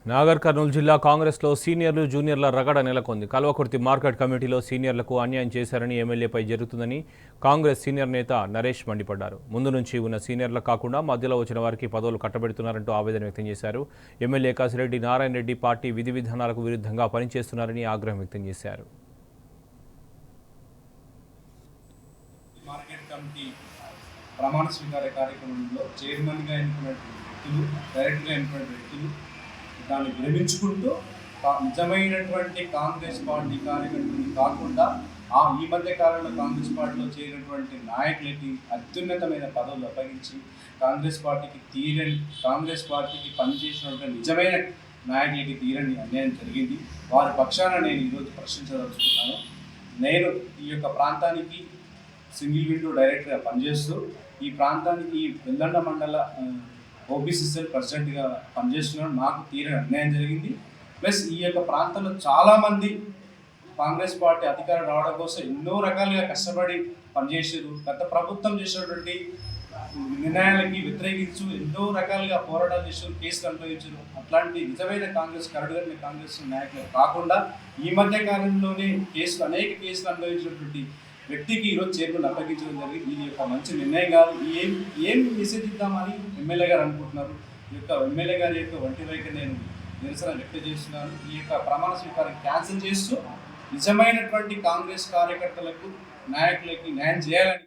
నాగర్ కర్నూలు జిల్లా కాంగ్రెస్లో సీనియర్లు జూనియర్ల రగడ నెలకొంది. కల్వకుర్తి మార్కెట్ కమిటీలో సీనియర్లకు అన్యాయం చేశారని ఎమ్మెల్యేపై జరుగుతుందని కాంగ్రెస్ సీనియర్ నేత నరేష్ మండిపడ్డారు. ముందు నుంచి ఉన్న సీనియర్లు కాకుండా మధ్యలో వచ్చిన వారికి పదవులు కట్టబెడుతున్నారంటూ ఆవేదన వ్యక్తం చేశారు. ఎమ్మెల్యే కాసిరెడ్డి నారాయణ రెడ్డి పార్టీ విధి విధానాలకు విరుద్ధంగా పనిచేస్తున్నారని ఆగ్రహం వ్యక్తం చేశారు. ప్రమాణ స్వీకార కార్యక్రమంలో చైర్మన్గా ఎన్నుకున్న వ్యక్తులు, డైరెక్టర్గా ఎన్నుకున్న వ్యక్తులు దాన్ని విరమించుకుంటూ నిజమైనటువంటి కాంగ్రెస్ పార్టీ కార్యకర్తలు కాకుండా ఈ మధ్య కాలంలో కాంగ్రెస్ పార్టీలో చేరినటువంటి నాయకులకి అత్యున్నతమైన పదవులు అప్పగించి కాంగ్రెస్ పార్టీకి పనిచేసినటువంటి నిజమైన నాయకులకి తీరని అన్యాయం జరిగింది. వారి పక్షాన నేను ఈరోజు ప్రశ్నించదలుచుకున్నాను. నేను ఈ యొక్క ప్రాంతానికి సింగిల్ విండో డైరెక్టర్గా పనిచేస్తూ ఈ ప్రాంతానికి వెల్లండ మండల ఓబీసీసీఎల్ ప్రెసిడెంట్గా పనిచేస్తున్నాను. నాకు తీరని అన్యాయం జరిగింది. ప్లస్ ఈ యొక్క ప్రాంతంలో చాలామంది కాంగ్రెస్ పార్టీ అధికారం రావడం కోసం ఎన్నో రకాలుగా కష్టపడి పనిచేసారు. గత ప్రభుత్వం చేసినటువంటి నిర్ణయాలకి వ్యతిరేకించు ఎన్నో రకాలుగా పోరాటాలు చేసారు, కేసులు అనుభవించారు. అట్లాంటి నిజమైన కాంగ్రెస్ కరడుగట్టిన కాంగ్రెస్ నాయకులు కాకుండా ఈ మధ్య కాలంలోనే అనేక కేసులు అనుభవించినటువంటి వ్యక్తికి ఈరోజు చైర్మన్ అప్పగించడం జరిగింది. ఇది యొక్క మంచి నిర్ణయం కాదు. ఏం మెసేజ్ ఇద్దామని ఎమ్మెల్యే గారు అనుకుంటున్నారు? ఈ యొక్క ఎమ్మెల్యే గారి యొక్క వంటి వైఖరి నేను నిరసన వ్యక్తం చేస్తున్నాను. ఈ యొక్క ప్రమాణ స్వీకారం క్యాన్సిల్ చేస్తూ నిజమైనటువంటి కాంగ్రెస్ కార్యకర్తలకు, నాయకులకి న్యాయం చేయాలని